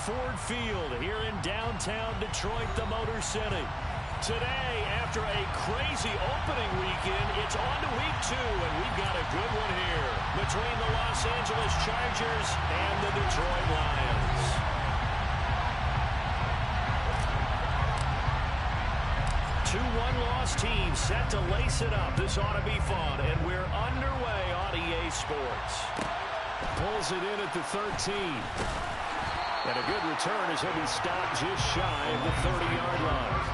Ford Field here in downtown Detroit, the Motor City. Today, after a crazy opening weekend, it's on to week 2, and we've got a good one here between the Los Angeles Chargers and the Detroit Lions. Two one-loss teams set to lace it up. This ought to be fun, and we're underway on EA Sports. Pulls it in at the 13. And a good return as he'll be stopped just shy of the 30-yard line.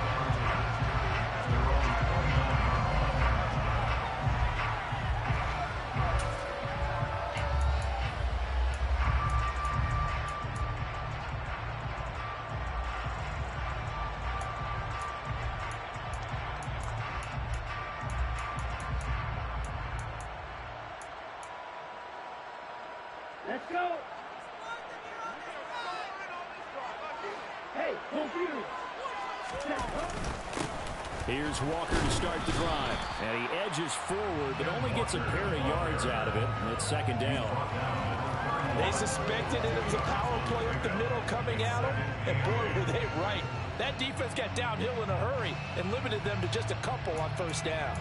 Let's go. Hey, computer. Here's Walker to start the drive. And he edges forward, but only gets a pair of yards out of it. And it's second down. They suspected it was a power play up the middle coming at them. And boy, were they right. That defense got downhill in a hurry and limited them to just a couple on first down.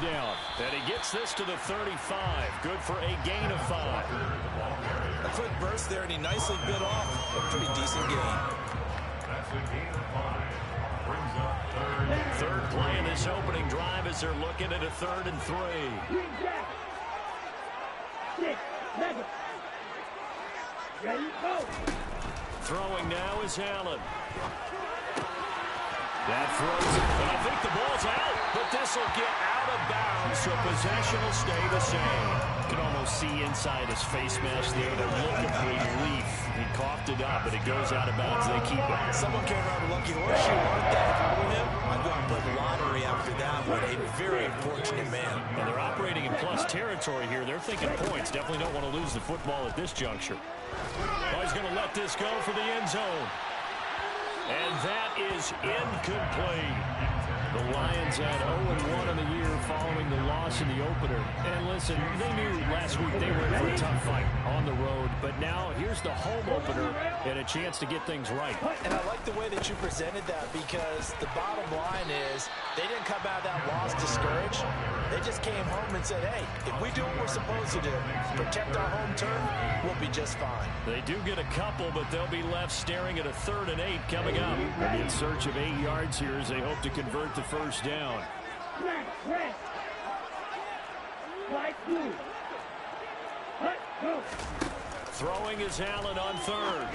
Down. And he gets this to the 35. Good for a gain of 5. A quick burst there, and he nicely bit off a pretty decent gain. That's a gain of 5. Brings up Third play in this opening drive as they're looking at a 3rd and 3. Ready, go. Throwing now is Allen. That throws it, and I think the ball's out, but this will get out of bounds, so possession will stay the same. You can almost see inside his face mask there the look of relief. He coughed it up, but it goes out of bounds. They keep it. Someone came around a lucky horseshoe, aren't they? If I were him, I'd go out and play the lottery after that one. A very fortunate man. And they're operating in plus territory here. They're thinking points. Definitely don't want to lose the football at this juncture. Oh, he's going to let this go for the end zone. And that is incomplete. The Lions had 0-1 in the year following the loss in the opener. And listen, they knew last week they were in for a tough fight on the road. But now here's the home opener and a chance to get things right. And I like the way that you presented that, because the bottom line is they didn't come out of that loss discouraged. They just came home and said, hey, if we do what we're supposed to do, protect our home turf, we'll be just fine. They do get a couple, but they'll be left staring at a 3rd and 8 coming up. In search of 8 yards here as they hope to convert the first down. Throwing is Allen on 3rd.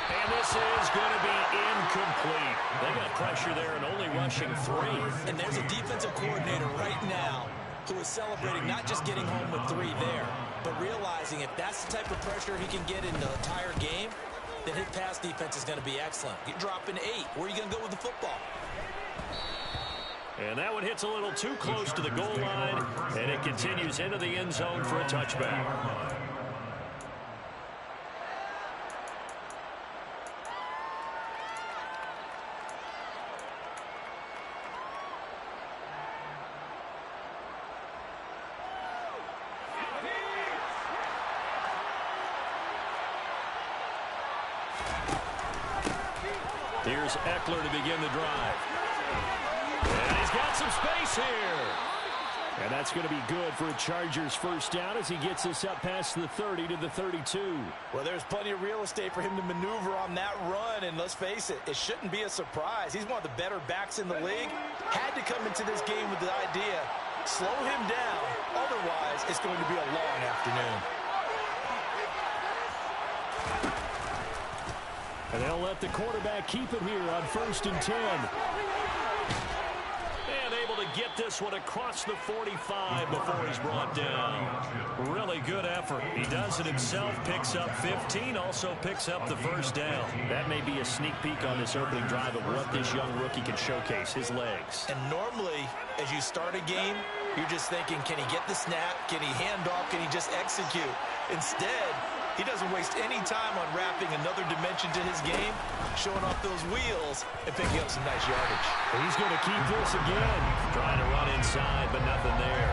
And this is going to be incomplete. They got pressure there and only rushing 3. And there's a defensive coordinator right now who is celebrating not just getting home with 3 there, but realizing if that's the type of pressure he can get in the entire game, then his pass defense is going to be excellent. You're dropping 8. Where are you going to go with the football? And that one hits a little too close to the goal line, and it continues into the end zone for a touchback. Here's Eckler to begin the drive. And he's got some space here. And that's going to be good for a Chargers first down as he gets this up past the 30 to the 32. Well, there's plenty of real estate for him to maneuver on that run, and let's face it, it shouldn't be a surprise. He's one of the better backs in the league. Had to come into this game with the idea, slow him down, otherwise it's going to be a long afternoon. And they'll let the quarterback keep it here on 1st and 10. And able to get this one across the 45 before he's brought down. Really good effort. He does it himself, picks up 15, also picks up the first down. That may be a sneak peek on this opening drive of what this young rookie can showcase, his legs. And normally, as you start a game, you're just thinking, can he get the snap? Can he hand off? Can he just execute? Instead, he doesn't waste any time on wrapping another dimension to his game, showing off those wheels, and picking up some nice yardage. He's going to keep this again. Trying to run inside, but nothing there.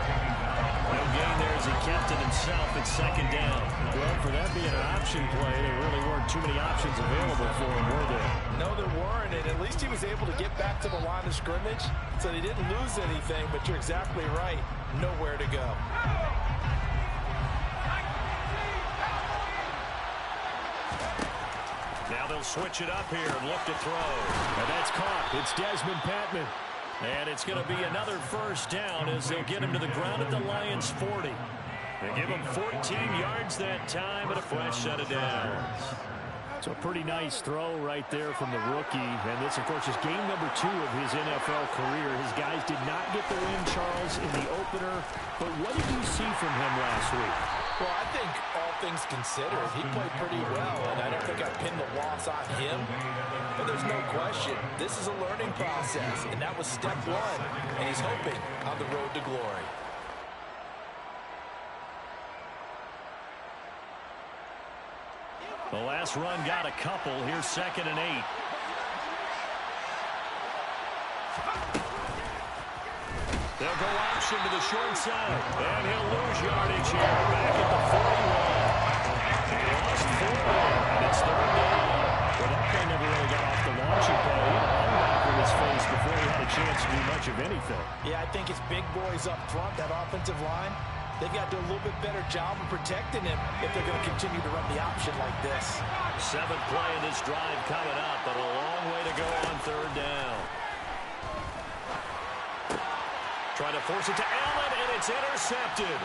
No gain there as he kept it himself at second down. Well, for that being an option play, there really weren't too many options available for him, were there? No, there weren't, and at least he was able to get back to the line of scrimmage, so he didn't lose anything, but you're exactly right. Nowhere to go. Now they'll switch it up here and look to throw. And that's caught. It's Desmond Patman. And it's going to be another first down as they'll get him to the ground at the Lions' 40. They give him 14 yards that time and a fresh set of downs. So a pretty nice throw right there from the rookie. And this, of course, is game number 2 of his NFL career. His guys did not get the win, Charles, in the opener. But what did you see from him last week? Well, I think all things considered, he played pretty well, and I don't think I pinned the loss on him. But there's no question, this is a learning process, and that was step 1, and he's hoping on the road to glory. The last run got a couple. Here's 2nd and 8. They'll go option to the short side. And he'll lose yardage here. Back at the 41. He lost 4. And it's 3rd down. Well, that play never really got off the launching pad. He had a linebacker in his face before he had a chance to do much of anything. Yeah, I think it's big boys up front, that offensive line. They've got to do a little bit better job of protecting him if they're going to continue to run the option like this. 7th play in this drive coming up, but a long way to go on 3rd down. Trying to force it to Allen, and it's intercepted.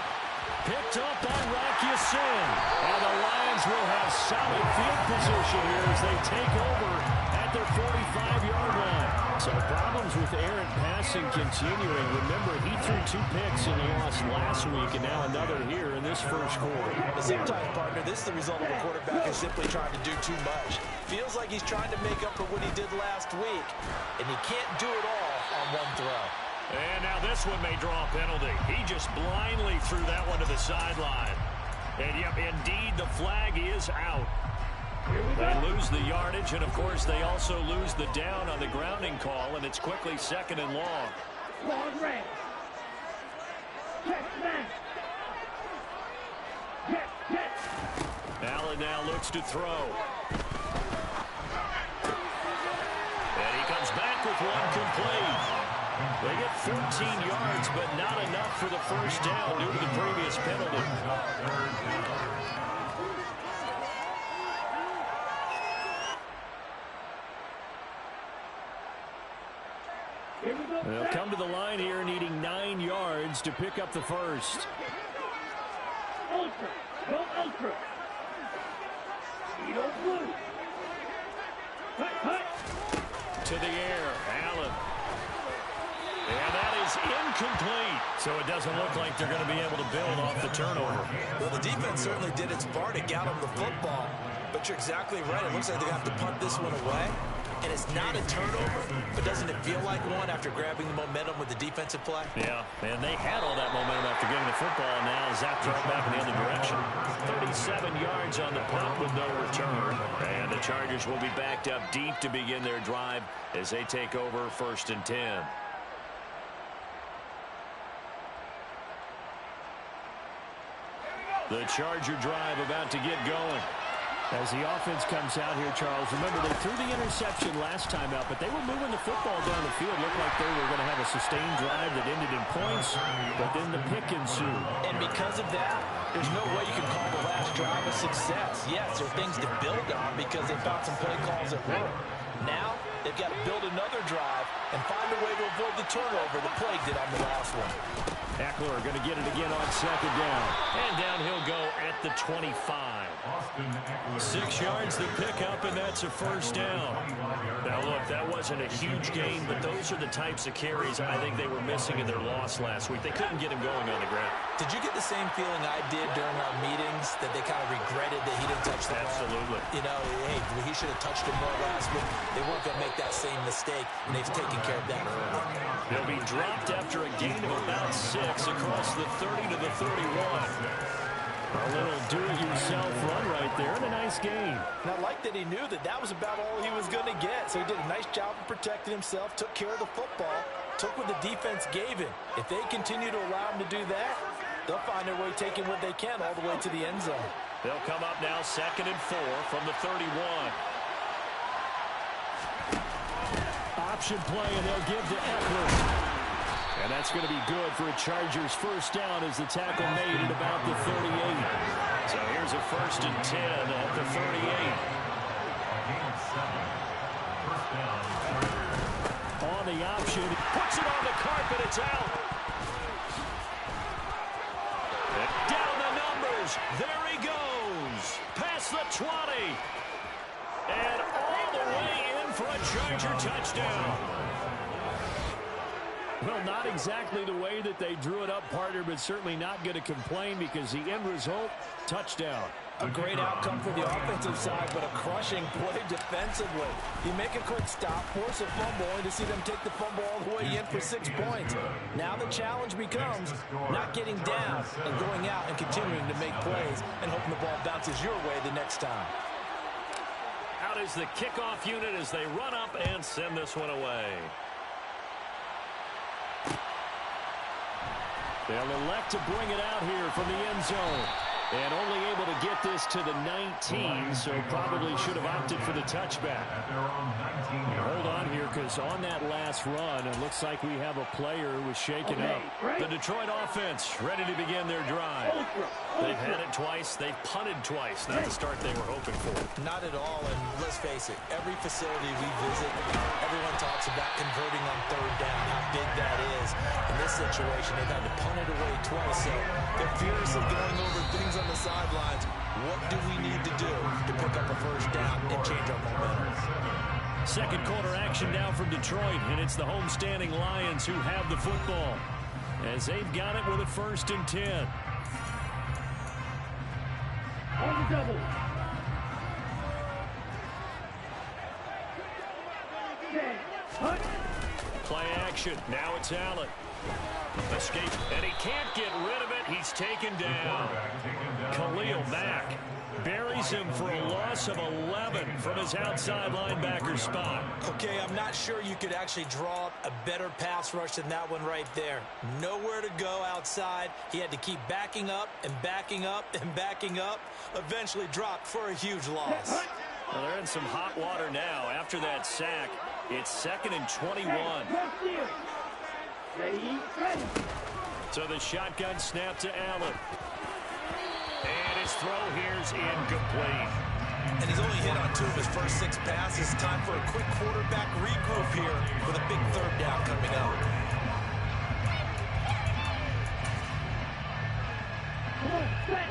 Picked up by Rocky Sin. And the Lions will have solid field position here as they take over at their 45-yard line. So problems with errant passing continuing. Remember, he threw 2 picks in the loss last week, and now another here in this first quarter. But sometimes, partner, this is the result of a quarterback who's simply trying to do too much. Feels like he's trying to make up for what he did last week, and he can't do it all on one throw. And now this one may draw a penalty. He just blindly threw that one to the sideline. And, yep, indeed, the flag is out. They lose the yardage, and, of course, they also lose the down on the grounding call, and it's quickly 2nd and long. Long red. Check back. Check. Allen now looks to throw. And he comes back with one complete. They get 14 yards, but not enough for the first down due to the previous penalty. They'll come to the line here needing 9 yards to pick up the first. Ultra. Go ultra. Speedo blue. Cut. To the air, Allen. And that is incomplete. So it doesn't look like they're going to be able to build off the turnover. Well, the defense certainly did its part to get them the football. But you're exactly right. It looks like they have to punt this one away. And it's not a turnover, but doesn't it feel like one after grabbing the momentum with the defensive play? Yeah, and they had all that momentum after getting the football, and now zapped right back in the other direction. 37 yards on the punt with no return. And the Chargers will be backed up deep to begin their drive as they take over 1st and 10. The Charger drive about to get going. As the offense comes out here, Charles, remember they threw the interception last time out, but they were moving the football down the field. Looked like they were going to have a sustained drive that ended in points, but then the pick ensued. And because of that, there's no way you can call the last drive a success. Yes, there are things to build on because they found some play calls that work. Now, they've got to build another drive and find a way to avoid the turnover the plague did on the last one. Eckler going to get it again on 2nd down. And down he'll go at the 25. 6 yards the pickup, and that's a first down. Now, look, that wasn't a huge gain, but those are the types of carries I think they were missing in their loss last week. They couldn't get him going on the ground. Did you get the same feeling I did during our meetings, that they kind of regretted that he didn't touch the ball? Absolutely. You know, hey, he should have touched it more last week. They weren't going to make that same mistake, and they've taken care of that early. They'll be dropped after a gain of about 6 across the 30 to the 31. A little do-it-yourself run right there, and a nice game. And I like that he knew that that was about all he was going to get. So he did a nice job of protecting himself, took care of the football, took what the defense gave him. If they continue to allow him to do that, they'll find their way taking what they can all the way to the end zone. They'll come up now 2nd and 4 from the 31. Option play, and they'll give to Eckler. And that's going to be good for a Chargers first down as the tackle made at about the 38. So here's a 1st and 10 at the 38. On the option, puts it on the carpet, it's out. Down the numbers, there he goes. Past the 20. And all the way in for a Charger touchdown. Well, not exactly the way that they drew it up, partner, but certainly not going to complain because the end result, touchdown. A great outcome for the offensive side, but a crushing play defensively. You make a quick stop, force a fumble, and to see them take the fumble all the way in for 6 points. Now the challenge becomes not getting down and going out and continuing to make plays and hoping the ball bounces your way the next time. Out is the kickoff unit as they run up and send this one away. They'll elect to bring it out here from the end zone. And only able to get this to the 19, so probably should have opted for the touchback. Hold on here, because on that last run, it looks like we have a player who was shaken up. The Detroit offense ready to begin their drive. They've had it twice. They've punted twice. Not the start they were hoping for. Not at all, and let's face it, every facility we visit, everyone talks about converting on 3rd down, how big that is. In this situation, they've had to punt it away twice, so they're furiously going over things on the sidelines. What do we need to do to pick up a 1st down and change our momentum? 2nd quarter action now from Detroit, and it's the homestanding Lions who have the football as they've got it with a 1st and 10. On the double. Play action. Now it's Allen. Escape, and he can't get rid of it. He's taken down. Khalil Mack buries him for a loss of 11 from his outside linebacker spot. Okay, I'm not sure you could actually draw up a better pass rush than that one right there. Nowhere to go outside. He had to keep backing up and backing up and backing up. Eventually dropped for a huge loss. Well, they're in some hot water now. After that sack, it's 2nd and 21. So the shotgun snap to Allen. And his throw here's incomplete. And he's only hit on 2 of his first 6 passes. Time for a quick quarterback regroup here with a big 3rd down coming up.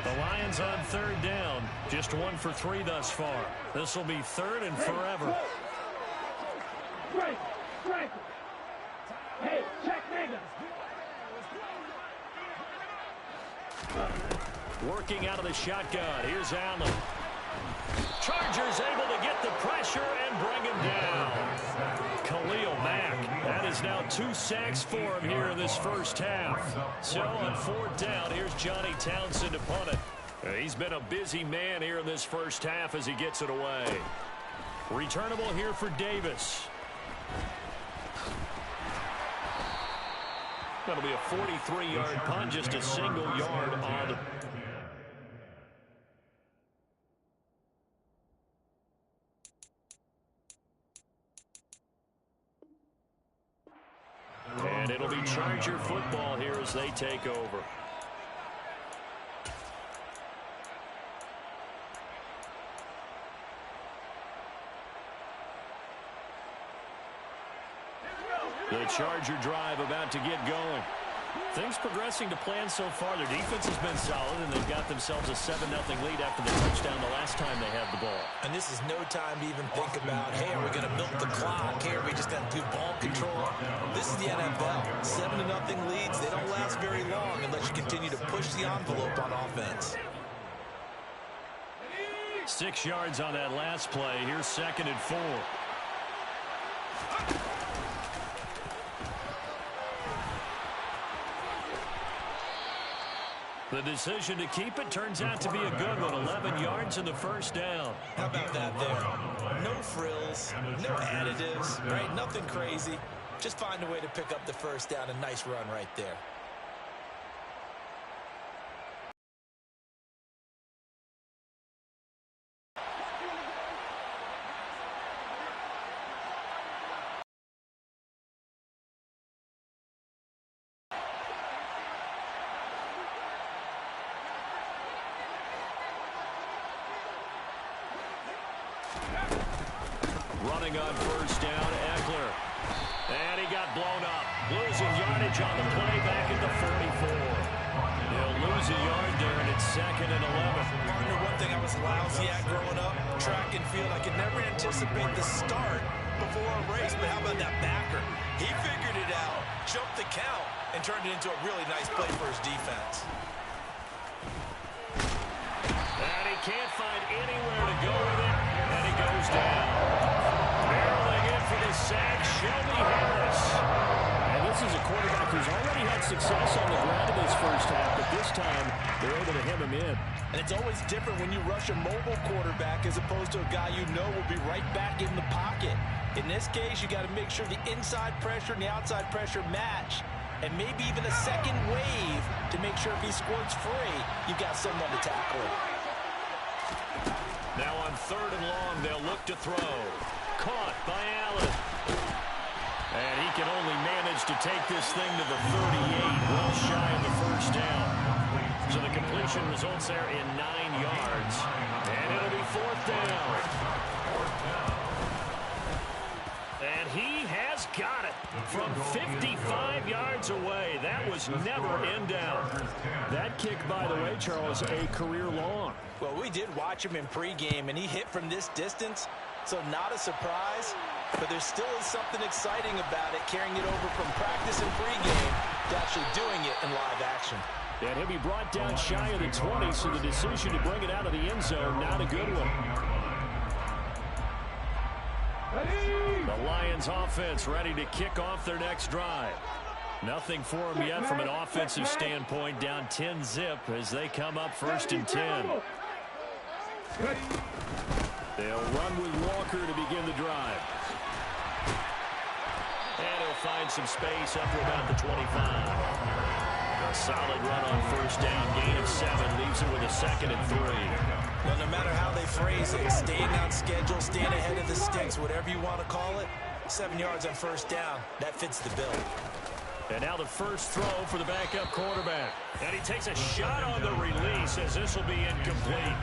The Lions on 3rd down. Just 1 for 3 thus far. This will be 3rd and forever. Frank. Hey, check Mega. Working out of the shotgun. Here's Allen. Chargers able to get the pressure and bring him down. Khalil Mack. That is now 2 sacks for him here in this first half. So on 4th down, here's Johnny Townsend to punt it. He's been a busy man here in this first half as he gets it away. Returnable here for Davis. That'll be a 43-yard punt, just a single yard on the... And it'll be Charger football here as they take over. The Charger drive about to get going. Things progressing to plan so far. Their defense has been solid, and they've got themselves a 7-0 lead after the touchdown the last time they had the ball. And this is no time to even think about, hey, are we going to milk the clock? Hey, are we just going to do ball control? This is the NFL. 7-0 leads. They don't last very long unless you continue to push the envelope on offense. 6 yards on that last play. Here's 2nd and 4. The decision to keep it turns out to be a good one. 11 yards in the first down. How about that there? No frills, no additives, right? Nothing crazy. Just find a way to pick up the first down. A nice run right there. Running on first down, Eckler. And he got blown up. Losing yardage on the play back at the 44. They'll lose a yard there, and it's 2nd and 11. Partner, one thing I was lousy at growing up, track and field, I could never anticipate the start before a race, but how about that backer? He figured it out, jumped the count, and turned it into a really nice play for his defense. And he can't find anywhere to go with it, and he goes down. Barreling in for the sack, Shelby Harris. And this is a quarterback who's already had success on the ground in his first half, but this time they're able to hem him in. And it's always different when you rush a mobile quarterback as opposed to a guy you know will be right back in the pocket. In this case, you got to make sure the inside pressure and the outside pressure match, and maybe even a second wave to make sure if he squirts free, you've got someone to tackle him. Now on 3rd and long, they'll look to throw. Caught by Allen. And he can only manage to take this thing to the 38, well shy of the first down. So the completion results there in 9 yards. And it'll be 4th down. And he has got it from 55 yards away. That was never in doubt. That kick, by the way, Charles, a career long. Well, we did watch him in pregame, and he hit from this distance, so not a surprise. But there still is something exciting about it, carrying it over from practice and pregame to actually doing it in live action. And he'll be brought down shy of the 20, so the decision to bring it out of the end zone, not a good one. The Lions offense ready to kick off their next drive. Nothing for them yet from an offensive standpoint, down 10-zip as they come up 1st and 10. They'll run with Walker to begin the drive. And he'll find some space up to about the 25. A solid run on 1st down, gain of 7, leaves it with a 2nd and 3. Well, no matter how they phrase it, staying on schedule, staying ahead of the sticks, whatever you want to call it, 7 yards on 1st down, that fits the bill. And now the first throw for the backup quarterback. And he takes a shot on the release as this will be incomplete.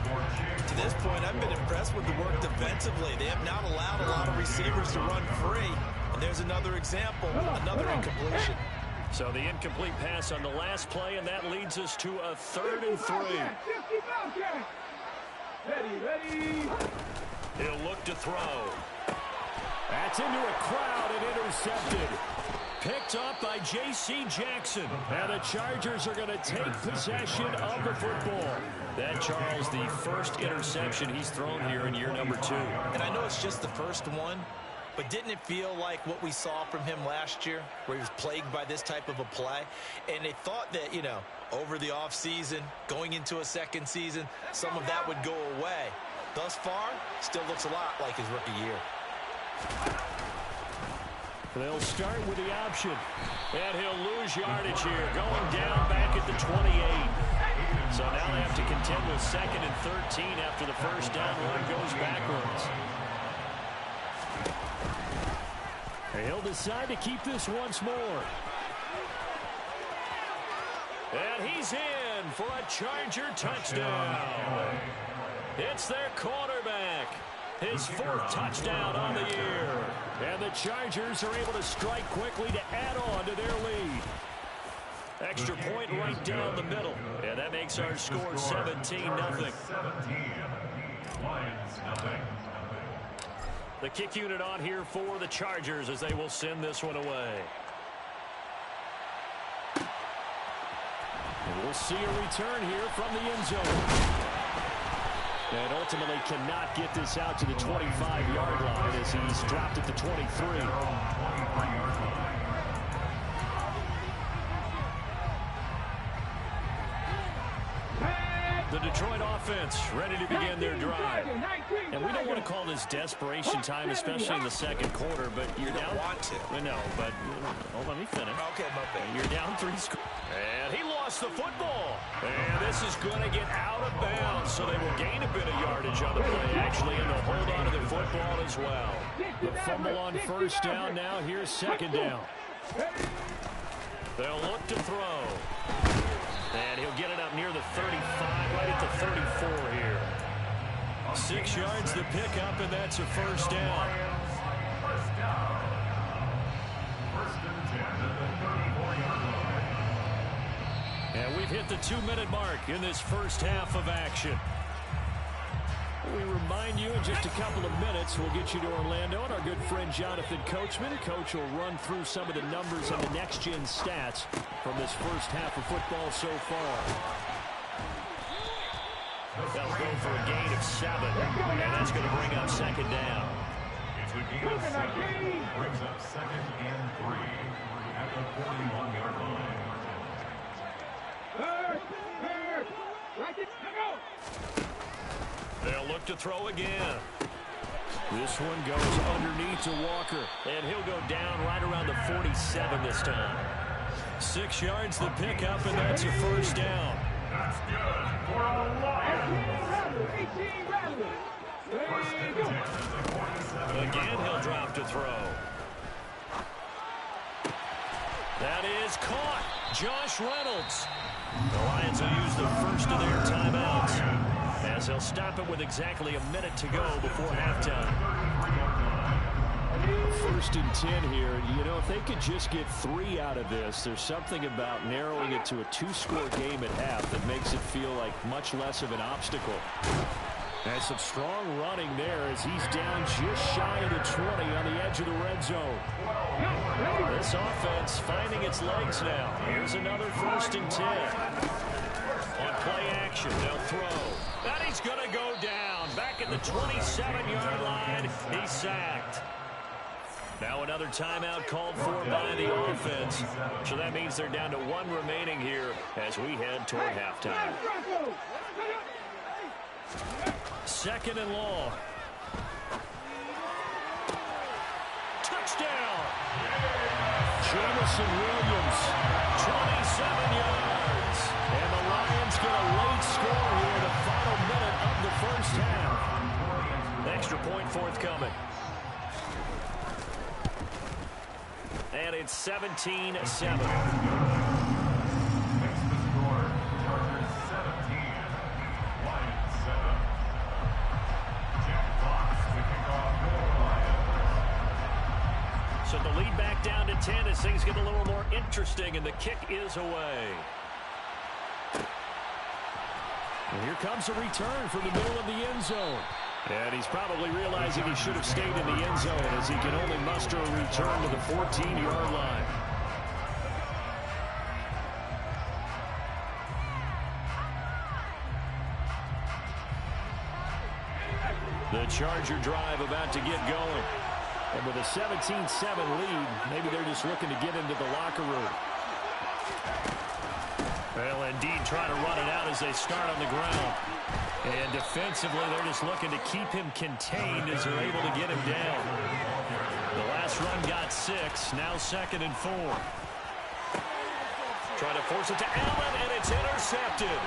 To this point, I've been impressed with the work defensively. They have not allowed a lot of receivers to run free. And there's another example, another incompletion. So the incomplete pass on the last play, and that leads us to a 3rd and 3. Ready. He'll look to throw. That's into a crowd and intercepted. Picked up by J.C. Jackson. And the Chargers are going to take possession of the football. That, Charles, the first interception he's thrown here in year number 2. And I know it's just the first one, but didn't it feel like what we saw from him last year, where he was plagued by this type of a play? And they thought that, you know, over the offseason, going into a second season, some of that would go away. Thus far, still looks a lot like his rookie year. They'll start with the option. And he'll lose yardage here, going down back at the 28. So now they have to contend with 2nd and 13 after the first down run goes backwards. He'll decide to keep this once more. And he's in for a Charger touchdown. It's their quarterback. His 4th touchdown on the year. And the Chargers are able to strike quickly to add on to their lead. Extra point right down the middle. And that makes our score 17-0. The kick unit on here for the Chargers as they will send this one away. And we'll see a return here from the end zone. And ultimately cannot get this out to the 25-yard line as he's dropped at the 23. The Detroit offense ready to begin their drive. And we don't want to call this desperation time, especially in the second quarter, but you're down. Want to. No, but let me finish. Okay, my bad. You're down 3 scores. And he lost the football. And this is going to get out of bounds, so they will gain a bit of yardage on the play, actually, and they'll hold on to the football as well. The fumble on first down now. Here's 2nd down. They'll look to throw. And he'll get it up near the 35, right at the 34 here. 6 yards the pickup, and that's a first down. First down. First and 10 at the 34-yard line. And we've hit the 2-minute mark in this first half of action. We remind you in just a couple of minutes, we'll get you to Orlando and our good friend Jonathan Coachman. Coach will run through some of the numbers and the next-gen stats from this first half of football so far. They'll go for a gain of 7, and that's going to bring up second down. It's a gain of 7. Brings up second and 3 at the 41-yard line. They'll look to throw again. This one goes underneath to Walker, and he'll go down right around the 47 this time. 6 yards the pickup, and that's a first down. That's good for a Lions. First and 10 at the 47. Again, he'll drop to throw. That is caught. Josh Reynolds. The Lions will use the first of their timeouts, as they'll stop it with exactly a minute to go before halftime. First and 10 here. You know, if they could just get 3 out of this, there's something about narrowing it to a 2-score game at half that makes it feel like much less of an obstacle. And some strong running there as he's down just shy of the 20 on the edge of the red zone. This offense finding its legs now. Here's another first and 10. On play action, they'll throw. And he's going to go down. Back at the 27-yard line, he's sacked. Now another timeout called for by the offense. So that means they're down to 1 remaining here as we head toward halftime. Second and long. Touchdown! Jameson Williams, 27 yards. And the Lions get a late score here in the final minute of the first half. Extra point forthcoming. And it's 17-7. Makes the score. Chargers 17. Lions 7. Jack Fox to kick off for Lions. So the lead back down to 10 as things get a little more interesting, and the kick is away. And here comes a return from the middle of the end zone. And he's probably realizing he should have stayed in the end zone as he can only muster a return to the 14-yard line. The Charger drive about to get going. And with a 17-7 lead, maybe they're just looking to get into the locker room. Well, indeed, trying to run it out as they start on the ground. And defensively, they're just looking to keep him contained as they're able to get him down. The last run got 6, now 2nd and 4. Trying to force it to Allen, and it's intercepted.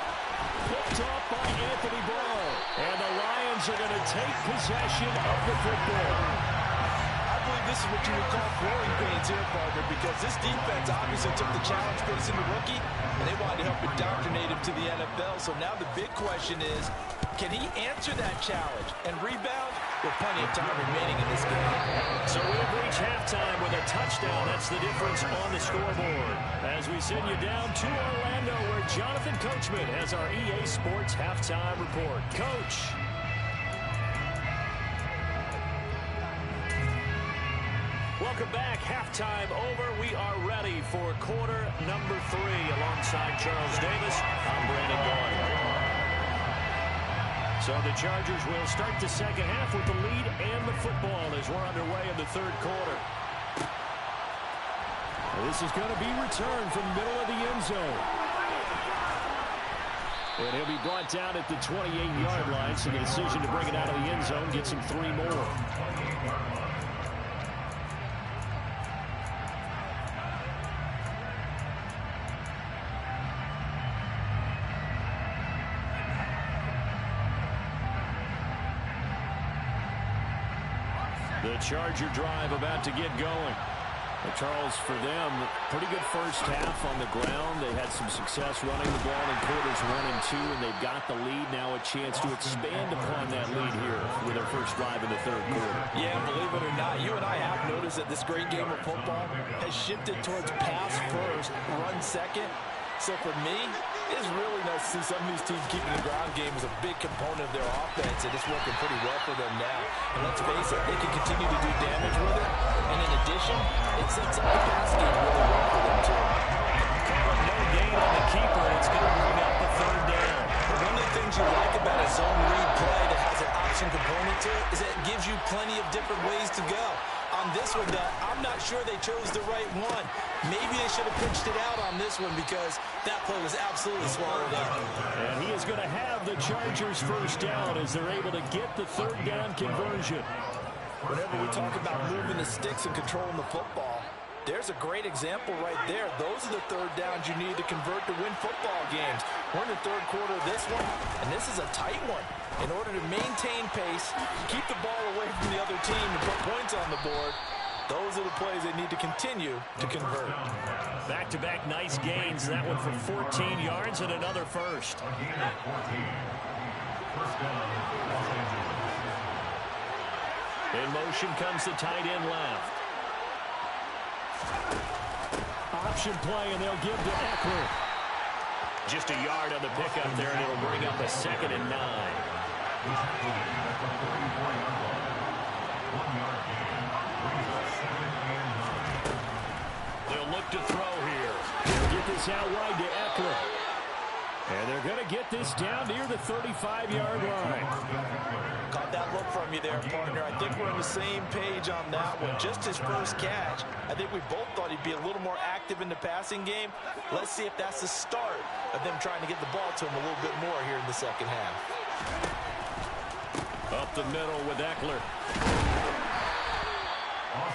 Picked off by Anthony Barr. And the Lions are going to take possession of the football. I believe this is what you would call growing pains here, partner, because this defense obviously took the challenge facing the rookie, and they wanted to help indoctrinate him to the NFL. So now the big question is, can he answer that challenge and rebound? With plenty of time remaining in this game. So we've reached halftime with a touchdown. That's the difference on the scoreboard. As we send you down to Orlando, where Jonathan Coachman has our EA Sports halftime report. Coach. Welcome back. Halftime over. We are ready for quarter number 3. Alongside Charles Davis, I'm Brandon Gaudin. So the Chargers will start the second half with the lead and the football as we're underway in the third quarter. This is going to be returned from the middle of the end zone. And he'll be brought down at the 28-yard line, so the decision to bring it out of the end zone gets him 3 more. The Charger drive about to get going. Well, Charles, for them, pretty good first half on the ground. They had some success running the ball in quarters 1 and 2, and they've got the lead. Now a chance to expand upon that lead here with their first drive in the third quarter. Yeah, believe it or not, you and I have noticed that this great game of football has shifted towards pass first, run second. So for me, it's really nice to see some of these teams keeping the ground game as a big component of their offense, and it's working pretty well for them now. And let's face it, they can continue to do damage with it. And in addition, it sets up the pass game really well for them, too. No gain on the keeper, and it's going to bring up the third down. But one of the things you like about a zone read play that has an option component to it is that it gives you plenty of different ways to go. On this one, though, I'm not sure they chose the right one. Maybe they should have pitched it out on this one because that play was absolutely swallowed up. And he is going to have the Chargers first down as they're able to get the third down conversion. Whenever we talk about moving the sticks and controlling the football, there's a great example right there. Those are the third downs you need to convert to win football games. We're in the third quarter of this one, and this is a tight one. In order to maintain pace, keep the ball away from the other team and put points on the board, those are the plays they need to continue to convert. Back-to-back nice gains. That one for 14 yards and another first. In motion comes the tight end left. Option play, and they'll give to Eckler. Just a yard on the pickup there, and it'll bring up a 2nd and 9. They'll look to throw here. They'll get this out wide to Eckler. And they're going to get this down near the 35-yard line. Caught that look from you there, partner. I think we're on the same page on that one. Just his first catch. I think we both thought he'd be a little more active in the passing game. Let's see if that's the start of them trying to get the ball to him a little bit more here in the second half. Up the middle with Eckler.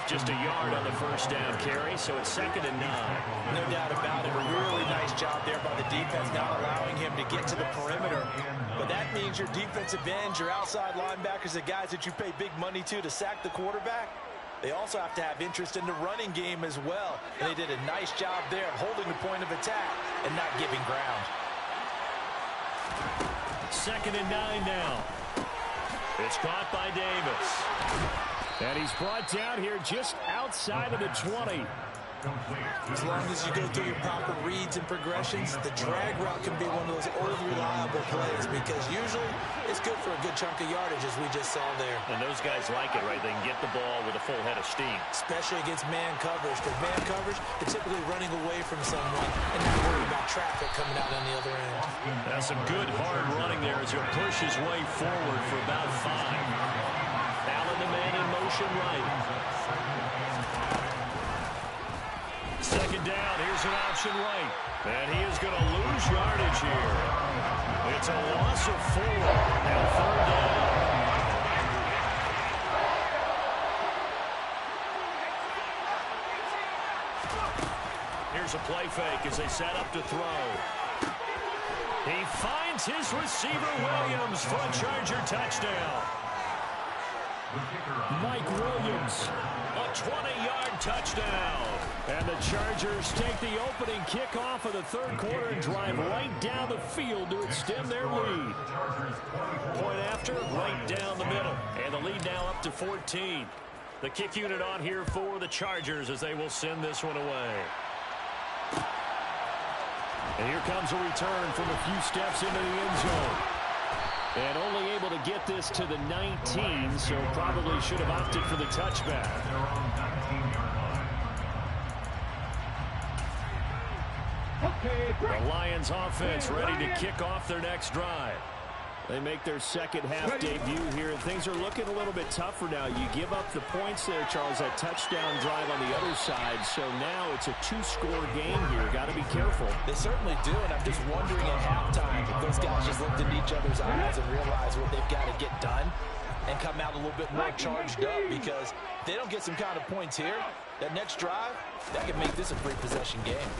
Just a yard on the first down carry, so it's 2nd and 9. No doubt about it. A really nice job there by the defense, not allowing him to get to the perimeter. But that means your defensive ends, your outside linebackers, the guys that you pay big money to sack the quarterback, they also have to have interest in the running game as well. And they did a nice job there of holding the point of attack and not giving ground. 2nd and 9 now. It's caught by Davis. And he's brought down here just outside of the 20. As long as you go through your proper reads and progressions, the drag route can be one of those old reliable plays because usually it's good for a good chunk of yardage, as we just saw there. And those guys like it, right? They can get the ball with a full head of steam. Especially against man coverage. Because man coverage, they're typically running away from someone and not worried about traffic coming out on the other end. That's some good hard running there as he'll push his way forward for about 5. Allen the man in motion right. 2nd down, here's an option right. And he is going to lose yardage here. It's a loss of 4. Now 3rd down. Here's a play fake as they set up to throw. He finds his receiver Williams for a Charger touchdown. Mike Williams, a 20-yard touchdown. And the Chargers take the opening kickoff of the third quarter and drive right down the field to extend their lead. Point after, right down the middle. And the lead now up to 14. The kick unit on here for the Chargers as they will send this one away. And here comes a return from a few steps into the end zone. And only able to get this to the 19, so probably should have opted for the touchback. The Lions offense ready to kick off their next drive. They make their second half debut here, and things are looking a little bit tougher now. You give up the points there, Charles, that touchdown drive on the other side. So now it's a 2-score game here. Got to be careful. They certainly do, and I'm just wondering at halftime if those guys just looked in each other's eyes and realized what they've got to get done and come out a little bit more charged up, because if they don't get some kind of points here, that next drive, that could make this a free-possession game.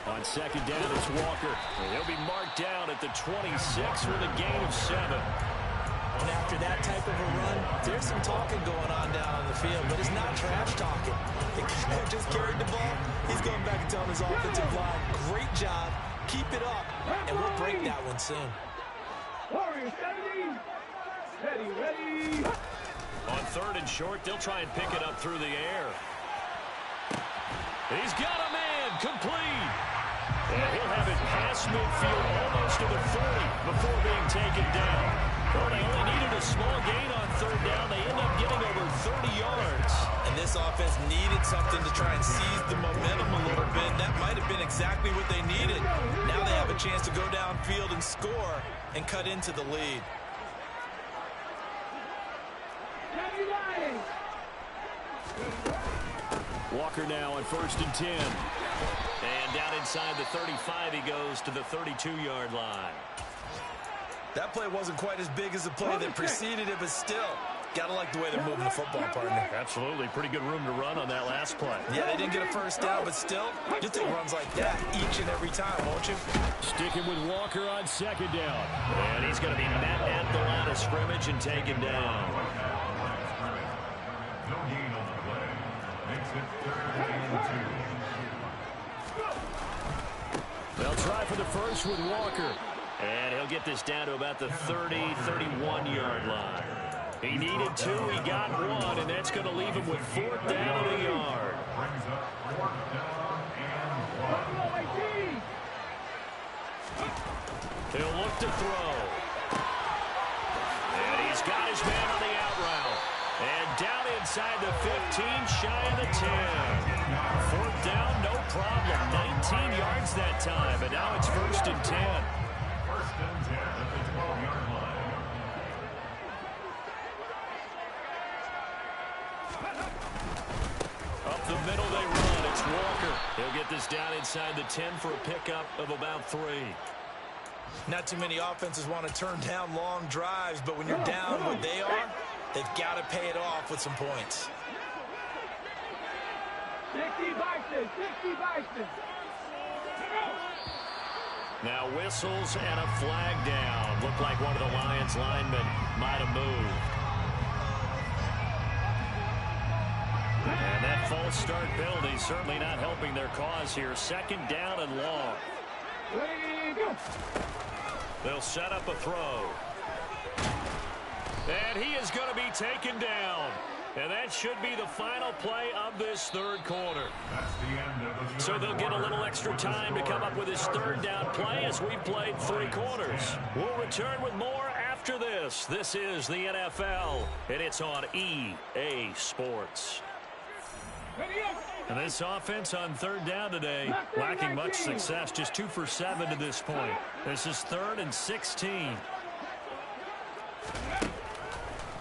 On 2nd down, it's Walker. And he'll be marked down at the 26 with a gain of 7. And after that type of a run, there's some talking going on down on the field, but it's not trash talking. The guy just carried the ball. He's going back and telling his offensive line, great job, keep it up, and we'll break that one soon. Warriors 70. Ready. On 3rd and short, they'll try and pick it up through the air. He's got a man, complete. And he'll have it past midfield, almost to the 30 before being taken down. Well, they only needed a small gain on 3rd down. They end up getting over 30 yards. And this offense needed something to try and seize the momentum a little bit. That might have been exactly what they needed. Now they have a chance to go downfield and score and cut into the lead. Walker now on 1st and 10. And down inside the 35, he goes to the 32-yard line. That play wasn't quite as big as the play that preceded it, but still, got to like the way they're moving the football, partner. Absolutely. Pretty good room to run on that last play. Yeah, they didn't get a first down, but still, you'll take runs like that each and every time, won't you? Sticking with Walker on 2nd down. And he's going to be met at the line of scrimmage and taken down. No gain on the play. Makes it 3rd and 2. They'll try for the first with Walker. And he'll get this down to about the 30, 31-yard line. He needed 2, he got 1, and that's going to leave him with 4th down and a yard. Brings up 4th down and 1. He'll look to throw. And he's got his man on the out route. And down inside the 15, shy of the 10. 4th down, no problem. 19 yards that time, and now it's 1st and 10. 1st and 10 at the 12-yard line. Up the middle they run. It's Walker. He'll get this down inside the 10 for a pickup of about 3. Not too many offenses want to turn down long drives, but when you're down what they are, they've got to pay it off with some points. 60 Bison. Now whistles and a flag down. Looked like one of the Lions linemen might have moved. And that false start penalty certainly not helping their cause here. 2nd down and long. Ready, go. They'll set up a throw. And he is going to be taken down. And that should be the final play of this 3rd quarter. That's the end of the So they'll get a little extra time to come up with his 3rd down play as we've played 3 quarters. We'll return with more after this. This is the NFL, and it's on EA Sports. And this offense on 3rd down today, lacking much success, just 2 for 7 to this point. This is 3rd and 16.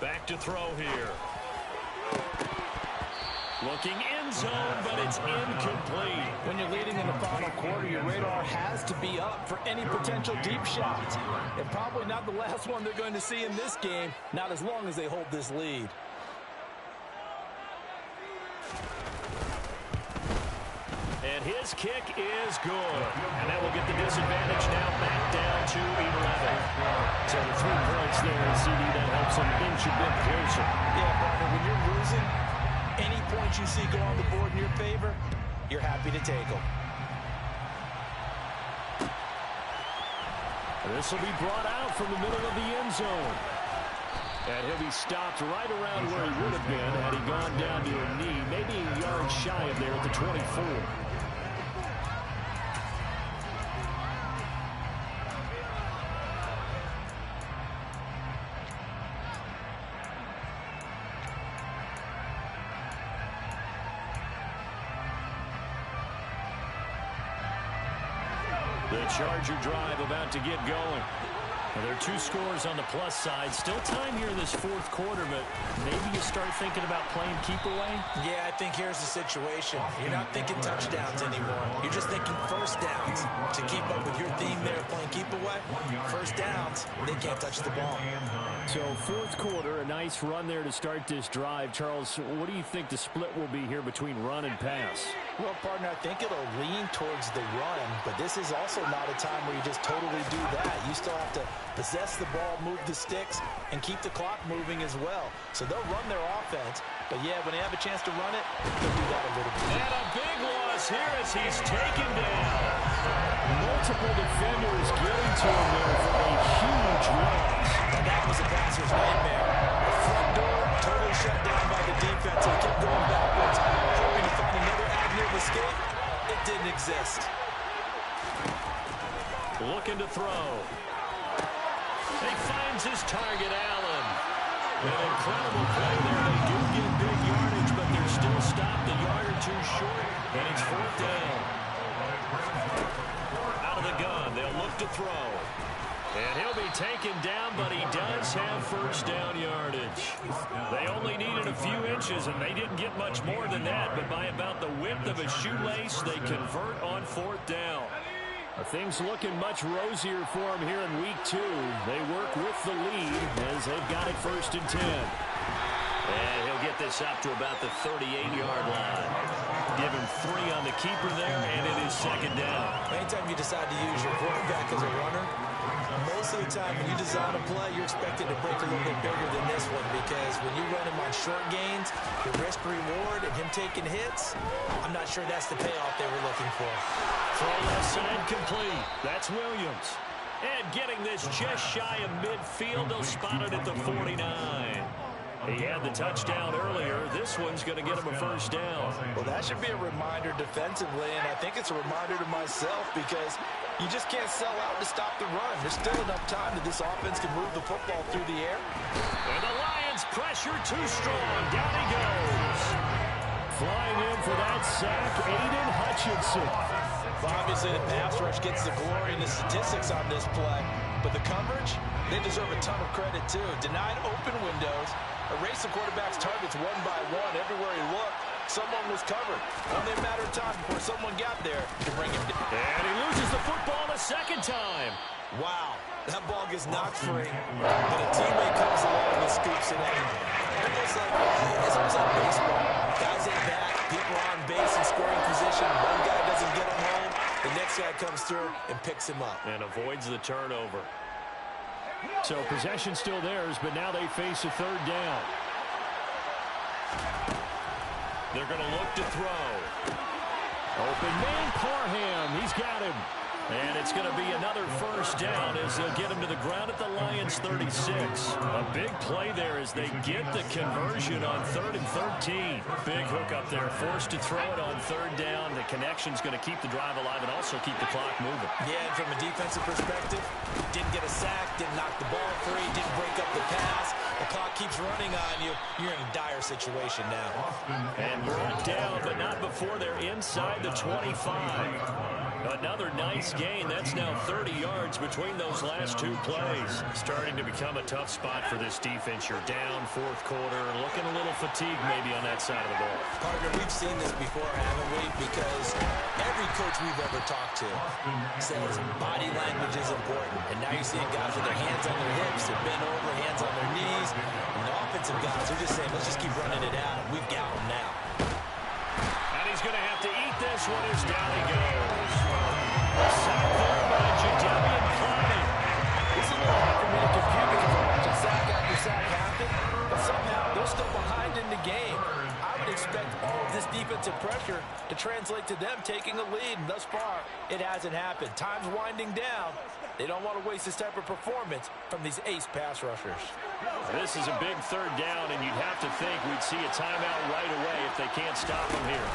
Back to throw here. Looking end zone, but it's incomplete. When you're leading in the final quarter, your radar has to be up for any potential deep shots. And probably not the last one they're going to see in this game, not as long as they hold this lead. And his kick is good. And that will get the disadvantage now back down to 11. So the 3 points there, CD, that helps them inch a bit closer. Yeah, partner, when you're losing, any points you see go on the board in your favor, you're happy to take them. This will be brought out from the middle of the end zone. And he'll be stopped right around where he would have been had he gone down to a knee, maybe a yard shy of there at the 24. The Charger drive about to get going. Well, there are 2 scores on the plus side. Still time here in this 4th quarter, but maybe you start thinking about playing keep away? Yeah, I think here's the situation. You're not thinking touchdowns anymore. You're just thinking first downs. To keep up with your theme there, playing keep away, first downs, they can't touch the ball. So fourth quarter, a nice run there to start this drive. Charles, what do you think the split will be here between run and pass? Well, partner, I think it'll lean towards the run, but this is also not a time where you just totally do that. You still have to possess the ball, move the sticks, and keep the clock moving as well. So they'll run their offense, but yeah, when they have a chance to run it, they'll do that a little bit. And a big loss here as he's taken down. Multiple defenders getting to him there for a huge loss. And that was a passer's nightmare. The front door totally shut down by the defense. They kept going backwards, hoping to find another avenue of escape. It didn't exist. Looking to throw. He finds his target, Allen. An incredible play there. They do get big yardage, but they're still stopped a yard or two short, and it's fourth down. Out of the gun, they'll look to throw. And he'll be taken down, but he does have first down yardage. They only needed a few inches, and they didn't get much more than that, but by about the width of a shoelace, they convert on fourth down. Things looking much rosier for them here in week 2. They work with the lead as they've got it first and 10. And he'll get this up to about the 38-yard line. Give him 3 on the keeper there, and it is second down. Anytime you decide to use your quarterback as a runner, most of the time when you design a play, you're expected to break a little bit bigger than this one, because when you run him on short gains, the risk-reward and him taking hits, I'm not sure that's the payoff they were looking for. Throw left side complete. That's Williams. And getting this just shy of midfield, they'll spot it at the 49. He had the touchdown earlier. This one's going to get him a first down. Well, that should be a reminder defensively, and I think it's a reminder to myself, because you just can't sell out to stop the run. There's still enough time that this offense can move the football through the air. And the Lions pressure too strong. Down he goes. Flying in for that sack, Aiden Hutchinson. Well, obviously, the pass rush gets the glory and the statistics on this play, but the coverage, they deserve a ton of credit, too. Denied open windows, erased the quarterback's targets one by one. Everywhere he looked, someone was covered. Only a matter of time before someone got there to bring him down. And he loses the football a second time. Wow, that ball gets knocked free, but a teammate comes along and scoops it in. It's almost like baseball. Guys at bat, people on base in scoring position. One guy doesn't get him home, the next guy comes through and picks him up. And avoids the turnover. So possession still theirs, but now they face a third down. They're going to look to throw. Open man, Parham. He's got him. And it's going to be another first down as they'll get him to the ground at the Lions' 36. A big play there as they get the conversion on 3rd and 13. Big hook up there, forced to throw it on third down. The connection's going to keep the drive alive and also keep the clock moving. Yeah, and from a defensive perspective, didn't get a sack, didn't knock the ball free, didn't break up the pass. The clock keeps running on you. You're in a dire situation now. And brought down, but not before they're inside the 25. Another nice gain. That's now 30 yards between those last two plays. Starting to become a tough spot for this defense. You're down fourth quarter, looking a little fatigued maybe on that side of the ball. Partner, we've seen this before, haven't we? Because every coach we've ever talked to says body language is important. And now you're seeing guys with their hands on their hips, they're bent over, hands on their knees. And the offensive guys are just saying, let's just keep running it out. We've got them now. And he's going to have to eat this one as down he goes. Sack there by Jadeveon Clowney. This is a little hard for me to compute because I'm watching sack after sack happen, but somehow they're still behind in the game. I would expect all of this defensive pressure to translate to them taking a lead, and thus far, it hasn't happened. Time's winding down. They don't want to waste this type of performance from these ace pass rushers. This is a big third down, and you'd have to think we'd see a timeout right away if they can't stop them here.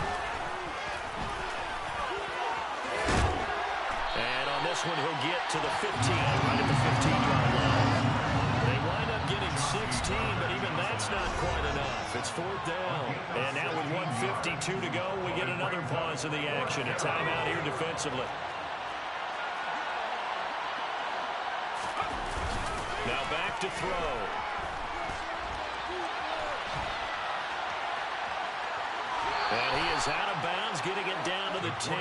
And on this one, he'll get to the 15, right at the 15-yard line. They wind up getting 16, but even that's not quite enough. It's fourth down. And now with 1:52 to go, we get another pause in the action. A timeout here defensively. Now back to throw. And he is out of bounds, getting it down to the 10.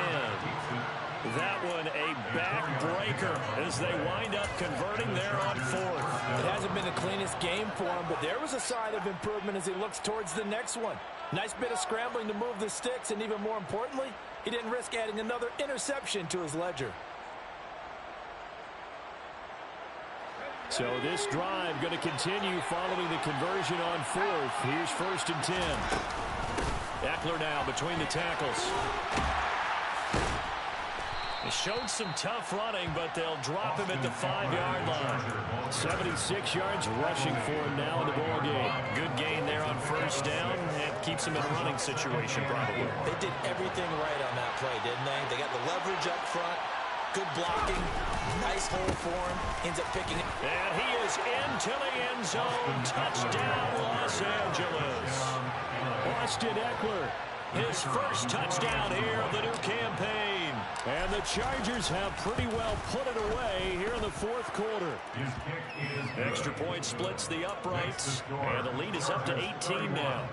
That one a backbreaker as they wind up converting there on fourth. It hasn't been the cleanest game for him, but there was a sign of improvement as he looks towards the next one. Nice bit of scrambling to move the sticks, and even more importantly, he didn't risk adding another interception to his ledger. So this drive going to continue following the conversion on fourth. Here's 1st and 10. Eckler now between the tackles. He showed some tough running, but they'll drop him at the 5-yard line. 76 yards rushing for him now in the ball game. Good gain there on 1st down, and keeps him in a running situation probably. They did everything right on that play, didn't they? They got the leverage up front, good blocking, nice hole for him, ends up picking it. And he is into the end zone. Touchdown, Los Angeles. Austin Eckler, his first touchdown here of the new campaign. And the Chargers have pretty well put it away here in the 4th quarter. Extra point splits the uprights, and the lead is up to 18 now.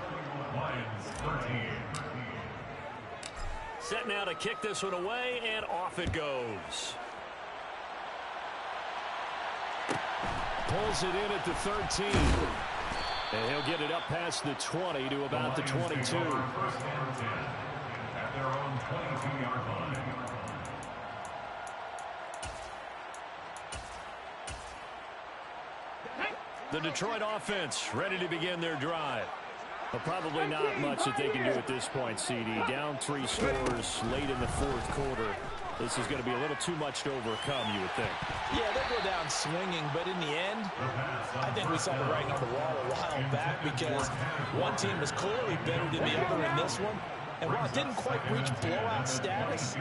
Set now to kick this one away, and off it goes. Pulls it in at the 13. And he'll get it up past the 20 to about the 22. At their own 22-yard line. The Detroit offense ready to begin their drive. But probably not much that they can do at this point, CD. Down 3 scores late in the 4th quarter. This is going to be a little too much to overcome, you would think. Yeah, they'll go down swinging, but in the end, I think we saw the writing on the wall a while back because one team was clearly better than the other in this one. And while it didn't quite reach blowout status,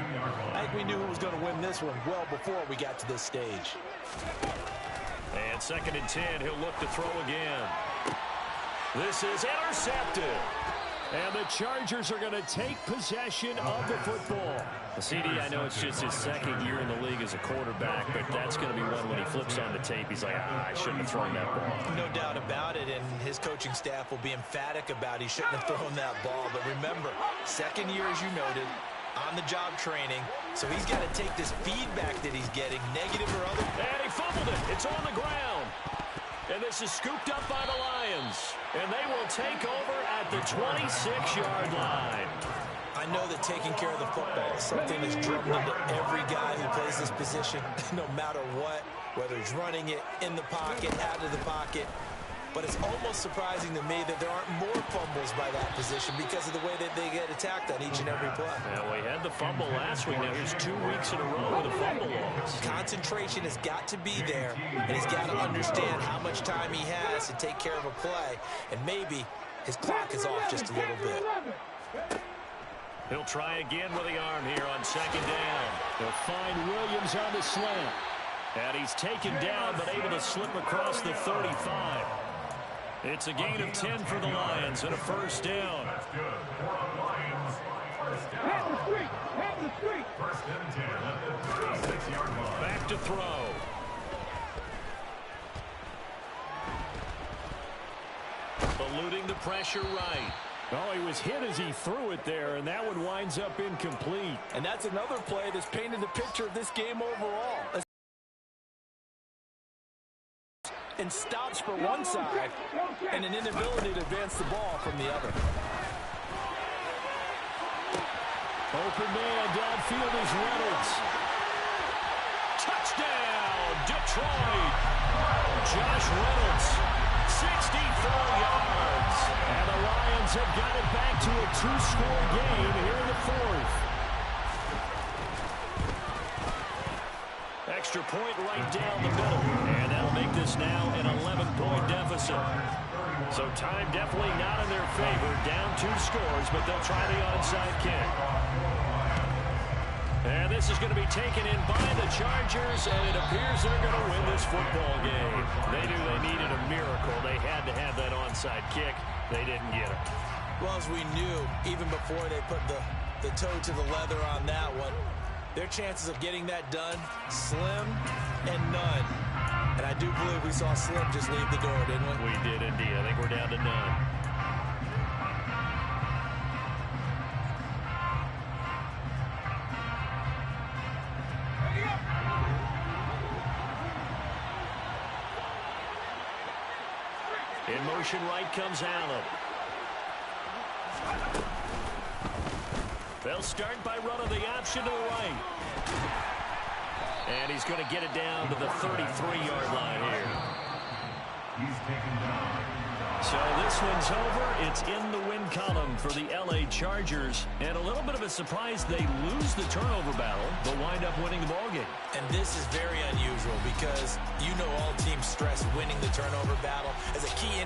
I think we knew who was going to win this one well before we got to this stage. And 2nd and 10, he'll look to throw again. This is intercepted. And the Chargers are going to take possession of the football. CD, I know it's just his 2nd year in the league as a quarterback, but that's going to be one when he flips on the tape. He's like, I shouldn't have thrown that ball. No doubt about it, and his coaching staff will be emphatic about he shouldn't have thrown that ball. But remember, 2nd year, as you noted, on-the-job training, so he's got to take this feedback that he's getting, negative or other. And he fumbled it. It's on the ground. And this is scooped up by the Lions. And they will take over at the 26-yard line. I know that taking care of the football is something that's drummed into every guy who plays this position, no matter what, whether he's running it in the pocket, out of the pocket. But it's almost surprising to me that there aren't more fumbles by that position because of the way that they get attacked on each and every play. Well, we had the fumble last week. Now here's 2 weeks in a row with a fumble loss. Concentration has got to be there, and he's got to understand how much time he has to take care of a play, and maybe his clock is off just a little bit. He'll try again with the arm here on 2nd down. They'll find Williams on the slant. And he's taken down but able to slip across the 35. It's a gain of 10 for the Lions and a 1st down. That's good for the Lions. First down. Head the street. Head the street. 1st and 10 at the 36-yard line. Back to throw. Eluding the pressure right. Oh, he was hit as he threw it there, and that one winds up incomplete. And that's another play that's painted the picture of this game overall. And stops for one side, and an inability to advance the ball from the other. Open man downfield is Reynolds. Touchdown, Detroit. Josh Reynolds, 64 yards. And the Lions have got it back to a 2-score game here in the 4th. Extra point right down the middle. And that'll make this now an 11-point deficit. So time definitely not in their favor. Down 2 scores, but they'll try the onside kick. And this is going to be taken in by the Chargers, and it appears they're going to win this football game. They knew they needed a miracle. They had to have that onside kick. They didn't get it. Well, as we knew, even before they put the toe to the leather on that one, their chances of getting that done, slim and none. And I do believe we saw Slim just leave the door, didn't we? We did indeed. I think we're down to none. In motion right comes Allen. They'll start by running the option to the right. And he's going to get it down to the 33-yard line here. He's taken down. So this one's over. It's in the win column for the L.A. Chargers. And a little bit of a surprise, they lose the turnover battle, but wind up winning the ballgame. And this is very unusual because you know all teams stress winning the turnover battle as a key indicator.